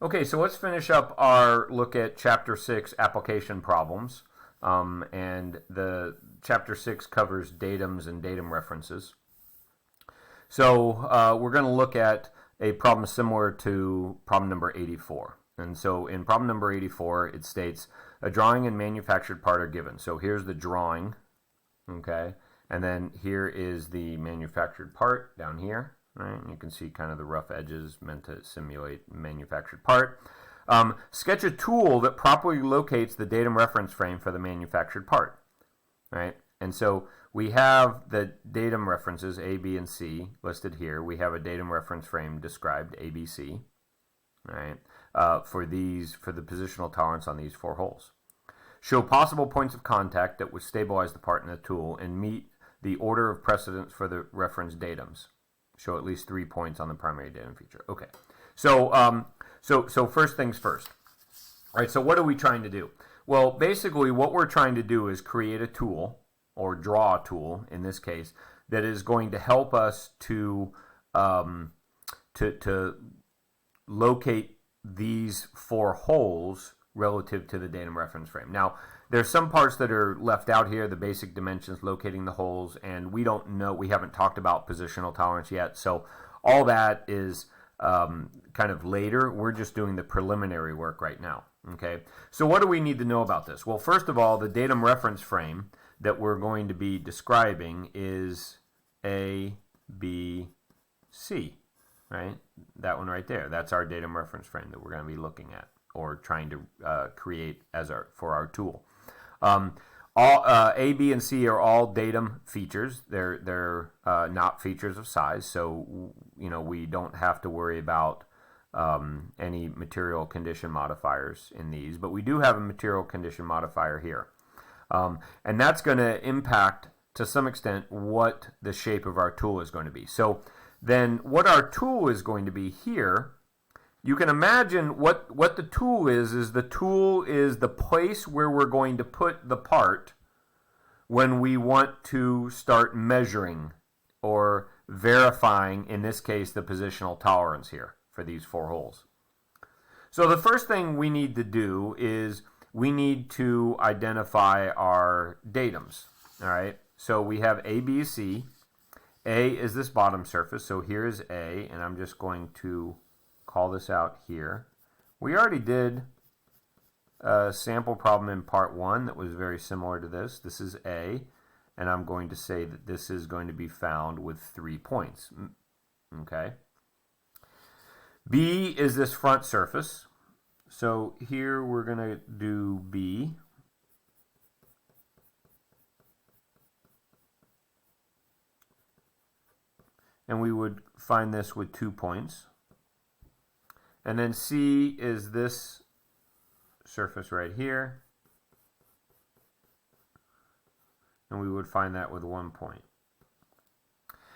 Okay, so let's finish up our look at Chapter 6 application problems. And the Chapter 6 covers datums and datum references. So we're going to look at a problem similar to problem number 84. And so in problem number 84, it states a drawing and manufactured part are given. So here's the drawing, okay? And then here is the manufactured part down here. Right? You can see kind of the rough edges meant to simulate manufactured part. Sketch a tool that properly locates the datum reference frame for the manufactured part. Right? And so we have the datum references A, B, and C listed here. We have a datum reference frame described, ABC, right? For the positional tolerance on these 4 holes. Show possible points of contact that would stabilize the part in the tool and meet the order of precedence for the reference datums. Show at least 3 points on the primary datum feature. Okay, so so first things first. All right, so what are we trying to do? Well, basically what we're trying to do is create a tool, or draw a tool in this case, that is going to help us to locate these 4 holes relative to the datum reference frame. Now, there's some parts that are left out here, the basic dimensions, locating the holes, and we don't know, we haven't talked about positional tolerance yet, so all that is kind of later. We're just doing the preliminary work right now, okay? So what do we need to know about this? Well, first of all, the datum reference frame that we're going to be describing is A, B, C, right? That one right there. That's our datum reference frame that we're going to be looking at or trying to create as for our tool. All A, B, and C are all datum features. They're not features of size, so we don't have to worry about any material condition modifiers in these. But we do have a material condition modifier here, and that's going to impact to some extent what the shape of our tool is going to be. So then, what our tool is going to be here. You can imagine what the tool is the tool is the place where we're going to put the part when we want to start measuring or verifying, in this case, the positional tolerance here for these 4 holes. So the first thing we need to do is we need to identify our datums. All right, so we have A, B, C. A is this bottom surface, so here's A, and I'm just going to call this out here. We already did a sample problem in part 1 that was very similar to this. This is A, and I'm going to say that this is going to be found with 3 points. Okay. B is this front surface. So here we're going to do B. And we would find this with 2 points. And then C is this surface right here. And we would find that with 1 point.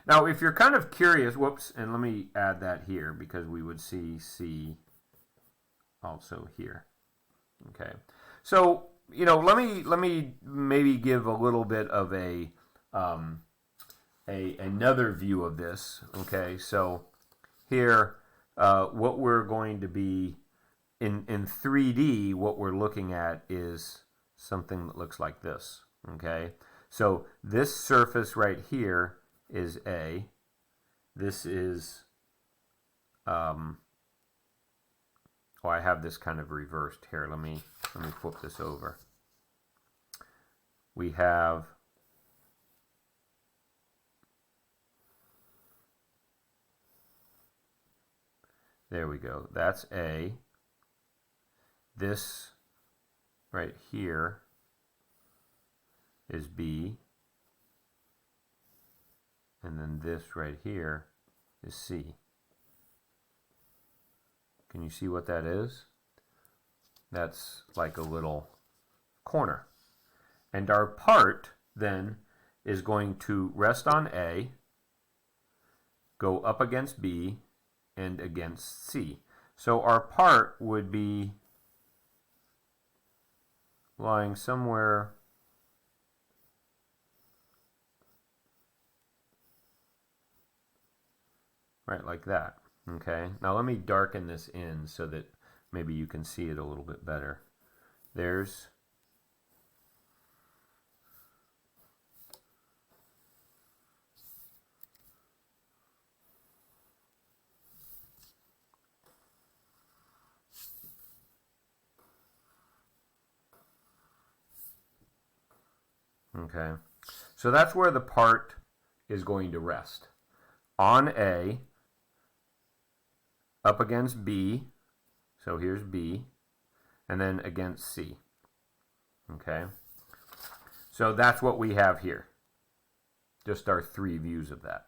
Now, if you're kind of curious, whoops, and let me add that here because we would see C also here. Okay. So, let me maybe give a little bit of another view of this. Okay. So here, what we're going to be in 3D, what we're looking at is something that looks like this. Okay, so this surface right here is A. This is I have this kind of reversed here. Let me flip this over. We have there we go. That's A. This right here is B. And then this right here is C. Can you see what that is? That's like a little corner. And our part then is going to rest on A, go up against B, and against C. So our part would be lying somewhere right like that. Okay, now let me darken this in so that maybe you can see it a little bit better. There's okay. So that's where the part is going to rest. On A, up against B, so here's B, and then against C. Okay? So that's what we have here. Just our three views of that.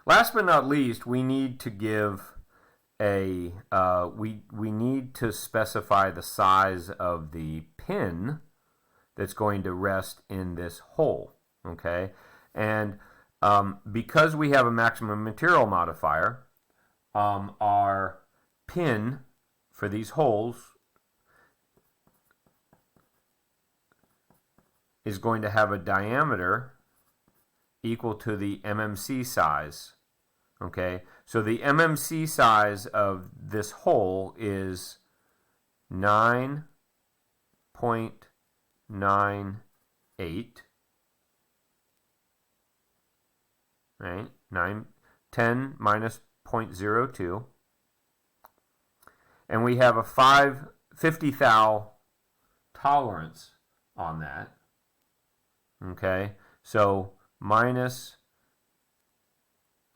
Last but not least, we need to give a, we need to specify the size of the pin that's going to rest in this hole. Okay? And because we have a maximum material modifier, our pin for these holes is going to have a diameter equal to the MMC size. Okay, so the MMC size of this hole is 9.98, right? 10 minus 0.02, and we have a 50 thou tolerance on that. Okay, so minus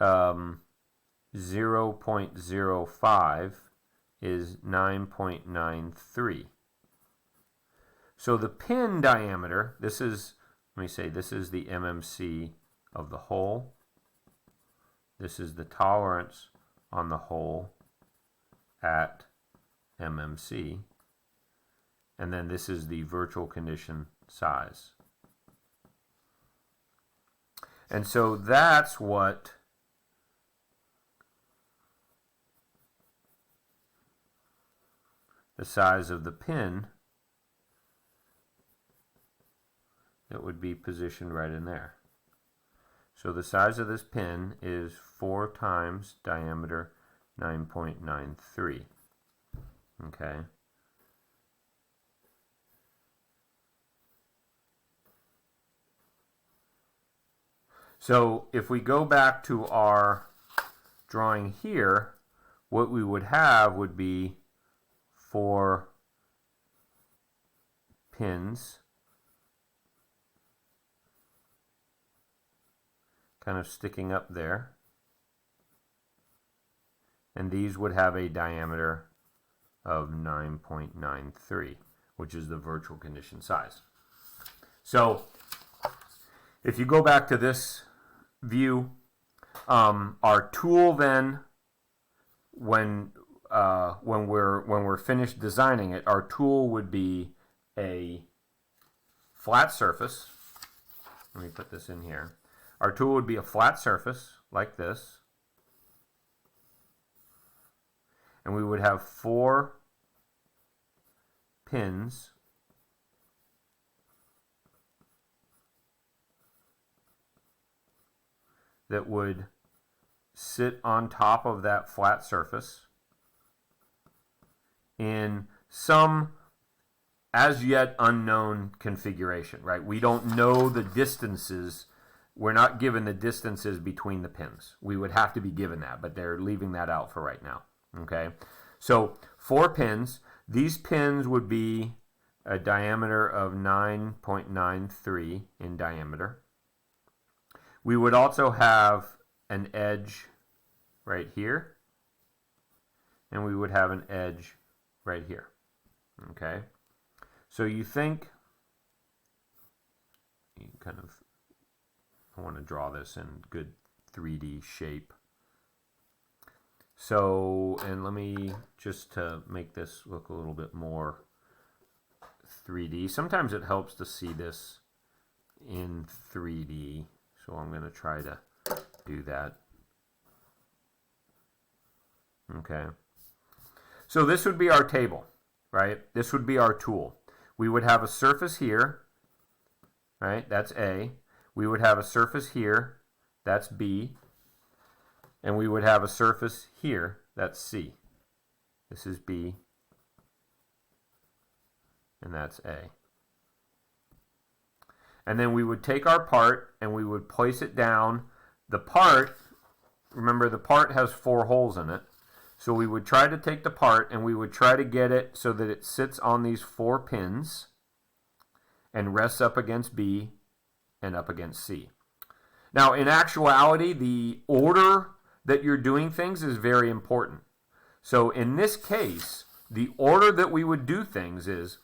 0.05 is 9.93. So the pin diameter, this is, let me say, this is the MMC of the hole. This is the tolerance on the hole at MMC. And then this is the virtual condition size. And so that's what the size of the pin that would be positioned right in there. So the size of this pin is 4 times diameter 9.93. Okay. So if we go back to our drawing here, what we would have would be 4 pins kind of sticking up there, and these would have a diameter of 9.93, which is the virtual condition size. So if you go back to this view, our tool then, when we're finished designing it, our tool would be a flat surface. Let me put this in here. Our tool would be a flat surface like this, and we would have 4 pins that would sit on top of that flat surface in some as yet unknown configuration, right? We don't know the distances. We're not given the distances between the pins. We would have to be given that, but they're leaving that out for right now. Okay, so 4 pins. These pins would be a diameter of 9.93 in diameter. We would also have an edge right here, and we would have an edge right here. Okay, so you think, you kind of, I want to draw this in good 3D shape. So, and let me, just to make this look a little bit more 3D, sometimes it helps to see this in 3D. So I'm going to try to do that. Okay. So this would be our table, right? This would be our tool. We would have a surface here, right? That's A. We would have a surface here, that's B. And we would have a surface here, that's C. This is B, and that's A. And then we would take our part and we would place it down. The part, remember the part has 4 holes in it. So we would try to take the part and we would try to get it so that it sits on these 4 pins and rests up against B and up against C. Now, in actuality, the order that you're doing things is very important. So in this case, the order that we would do things is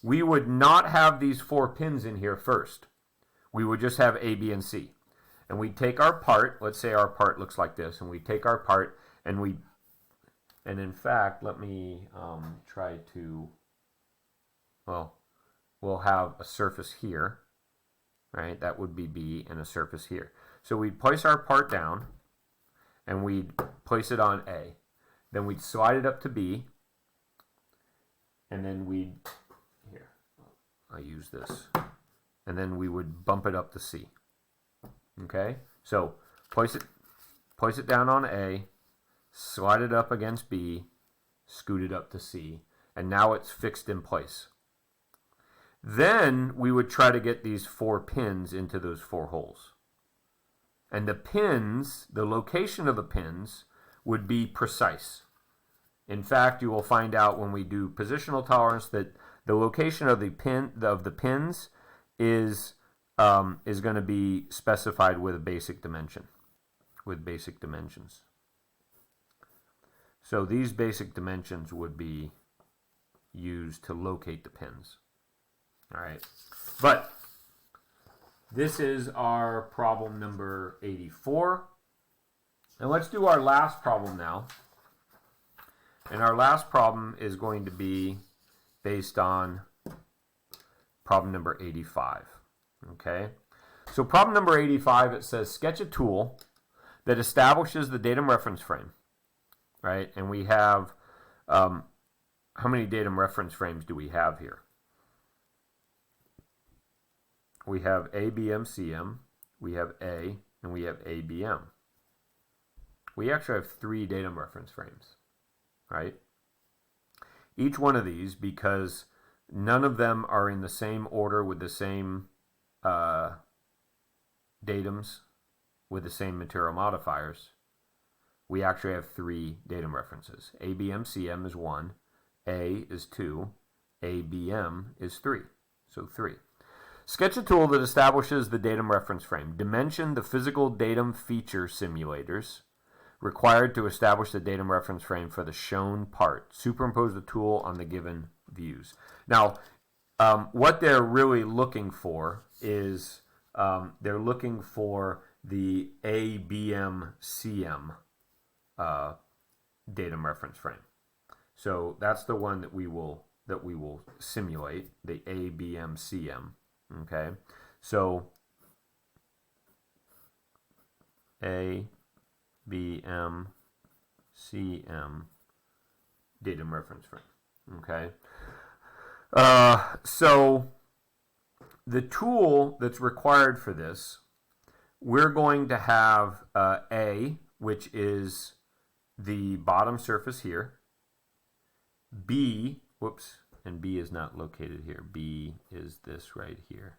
we would not have these 4 pins in here first. We would just have A, B, and C. And we'd take our part, let's say our part looks like this, and we take our part and in fact, let me try to, well, we'll have a surface here, right? That would be B, and a surface here. So we'd place our part down, and we'd place it on A. Then we'd slide it up to B, and then we'd, here, I use this, and then we would bump it up to C. Okay? So place it down on A, slide it up against B, scoot it up to C, and now it's fixed in place. Then we would try to get these 4 pins into those 4 holes. And the pins, the location of the pins, would be precise. In fact, you will find out when we do positional tolerance that the location of the pins is going to be specified with a basic dimension, with basic dimensions. So these basic dimensions would be used to locate the pins. All right, but this is our problem number 84. And let's do our last problem now. And our last problem is going to be based on problem number 85. Okay, so problem number 85, it says sketch a tool that establishes the datum reference frame. Right, and we have, how many datum reference frames do we have here? We have ABM-CM, we have A, and we have ABM. We actually have 3 datum reference frames, right? Each one of these, because none of them are in the same order with the same datums, with the same material modifiers, we actually have 3 datum references. ABM-CM is 1, A is 2, ABM is 3. So 3. Sketch a tool that establishes the datum reference frame. Dimension the physical datum feature simulators required to establish the datum reference frame for the shown part. Superimpose the tool on the given views. Now, what they're really looking for is they're looking for the ABM-CM datum reference frame. So that's the one that we will simulate, the ABM-CM. Okay, so ABM-CM datum reference frame. Okay, so the tool that's required for this, we're going to have A, which is the bottom surface here. B, whoops, and B is not located here. B is this right here.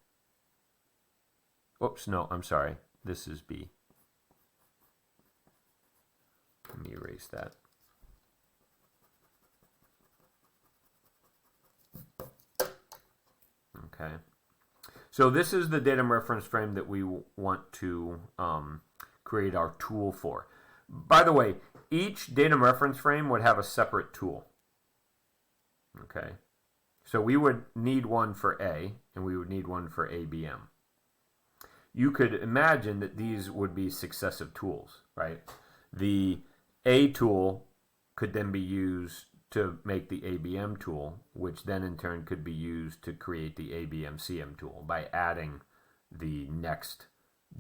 Oops, no, I'm sorry. This is B. Let me erase that. Okay. So this is the datum reference frame that we want to create our tool for. By the way, each datum reference frame would have a separate tool. Okay. So we would need one for A, and we would need one for ABM. You could imagine that these would be successive tools, right? The A tool could then be used to make the ABM tool, which then in turn could be used to create the ABM-CM tool by adding the next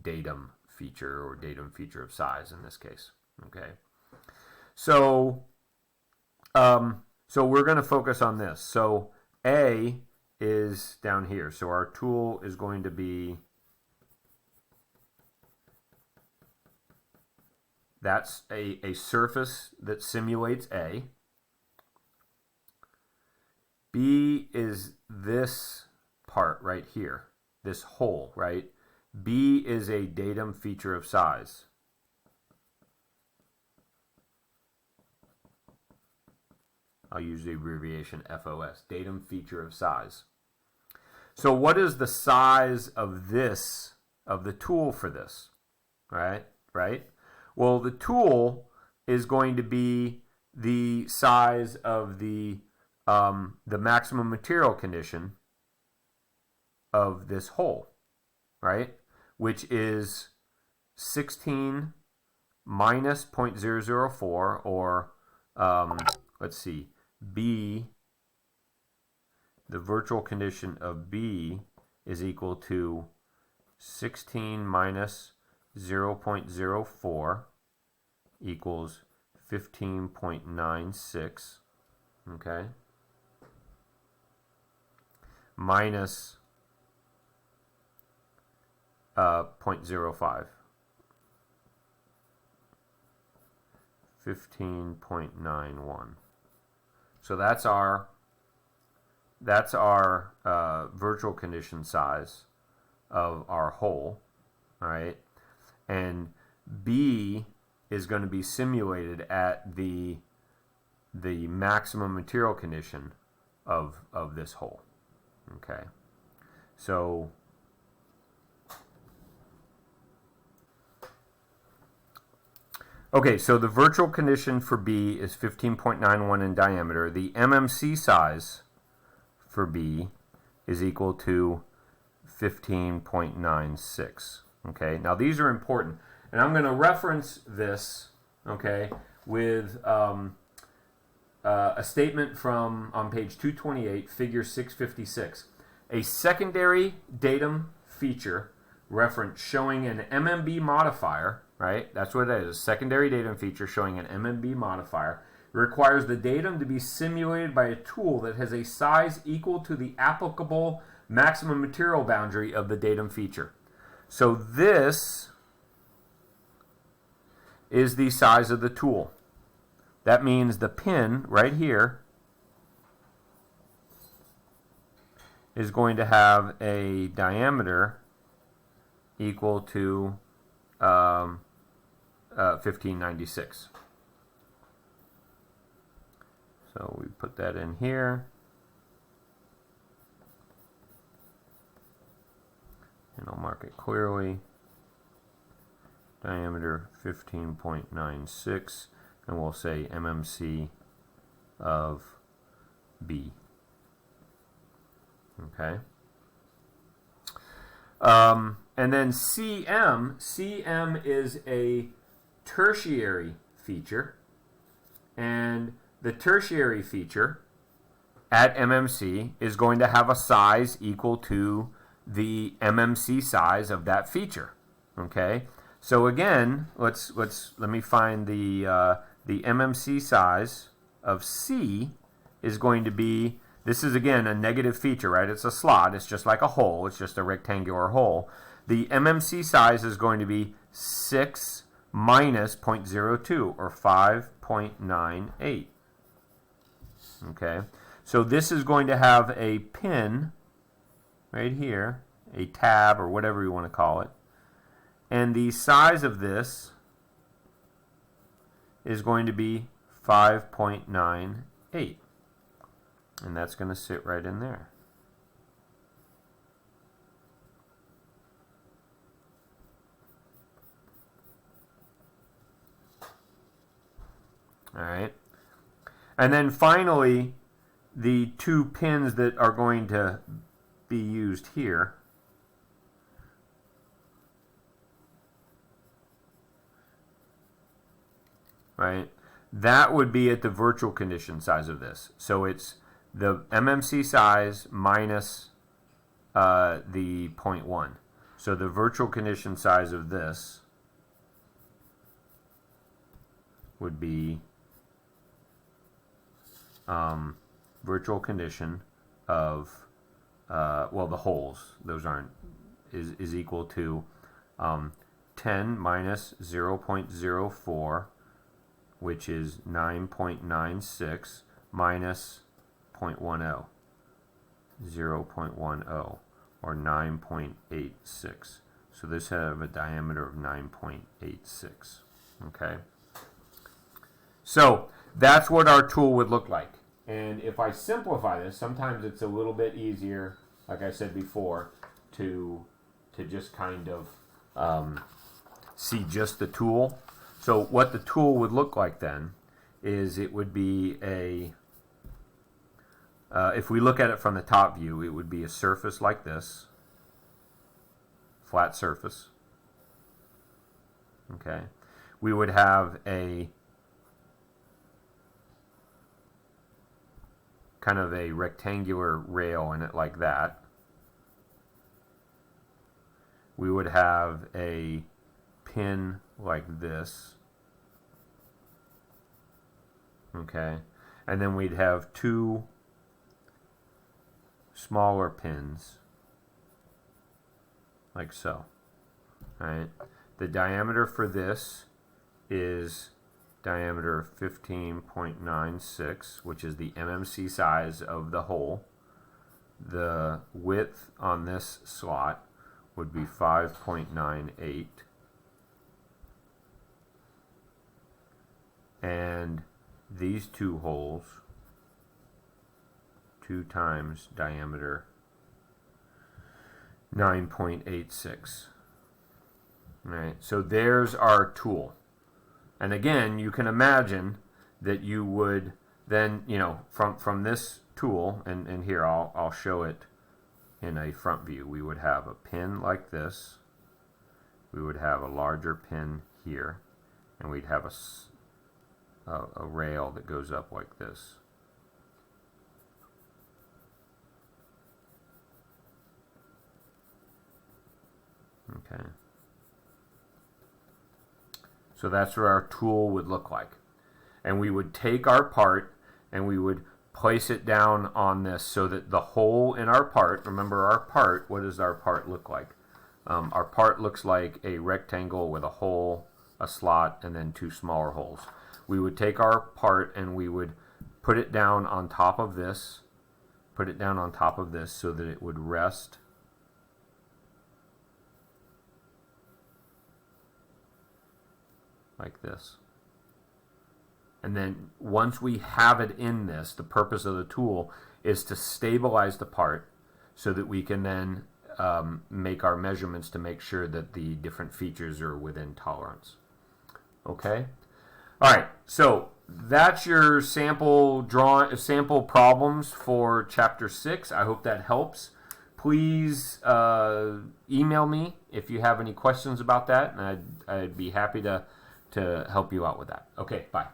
datum feature or datum feature of size in this case. Okay. So we're going to focus on this. So A is down here. So our tool is going to be, that's a surface that simulates A. B is this part right here, this hole, right? B is a datum feature of size. I'll use the abbreviation FOS, datum feature of size. So what is the size of this, of the tool for this, right? Well, the tool is going to be the size of the maximum material condition of this hole, right? Which is 16 minus 0.004, or let's see, B, the virtual condition of B is equal to 16 minus 0.04 equals 15.96, okay, minus 0.05, 15.91. So that's our virtual condition size of our hole, all right? And B is going to be simulated at the maximum material condition of this hole, okay? So so the virtual condition for B is 15.91 in diameter. The MMC size for B is equal to 15.96. Okay, now these are important, and I'm going to reference this, okay, with a statement from on page 228, figure 656. A secondary datum feature reference showing an MMB modifier, right? That's what it is, a secondary datum feature showing an MMB modifier. It requires the datum to be simulated by a tool that has a size equal to the applicable maximum material boundary of the datum feature. So this is the size of the tool. That means the pin right here is going to have a diameter equal to 1596. So we put that in here. And I'll mark it clearly. Diameter 15.96. And we'll say MMC of B. Okay. And then CM is a tertiary feature. And the tertiary feature at MMC is going to have a size equal to the MMC size of that feature. Okay, so again, let me find the MMC size of C is going to be, this is again a negative feature, right? It's a slot. It's just like a hole. It's just a rectangular hole. The MMC size is going to be 6 minus 0.02, or 5.98. Okay, so this is going to have a pin right here, a tab or whatever you want to call it, and the size of this is going to be 5.98, and that's going to sit right in there. All right. And then finally, the two pins that are going to be used here. Right? That would be at the virtual condition size of this. So it's the MMC size minus the 0.1. So the virtual condition size of this would be virtual condition of well, the holes, those aren't, is equal to 10 minus 0.04, which is 9.96, minus 0.10. 0.10 or 9.86. So this have a diameter of 9.86. Okay. So that's what our tool would look like. And if I simplify this, sometimes it's a little bit easier, like I said before, to just kind of see just the tool. So what the tool would look like then is it would be if we look at it from the top view, it would be a surface like this, flat surface. Okay. We would have a kind of a rectangular rail in it like that. We would have a pin like this. Okay. And then we'd have two smaller pins like so. All right. The diameter for this is diameter of 15.96, which is the MMC size of the hole. The width on this slot would be 5.98. And these two holes, 2 times diameter 9.86. Right, so there's our tool. And again, you can imagine that you would then, from this tool, and here I'll show it in a front view. We would have a pin like this. We would have a larger pin here, and we'd have a rail that goes up like this. Okay. So that's what our tool would look like. And we would take our part and we would place it down on this so that the hole in our part, remember our part, what does our part look like? Our part looks like a rectangle with a hole, a slot, and then 2 smaller holes. We would take our part and we would put it down on top of this, so that it would rest like this. And then once we have it in this, the purpose of the tool is to stabilize the part so that we can then make our measurements to make sure that the different features are within tolerance. Okay? All right, so that's your sample problems for Chapter 6. I hope that helps. Please email me if you have any questions about that, and I'd be happy to help you out with that. Okay, bye.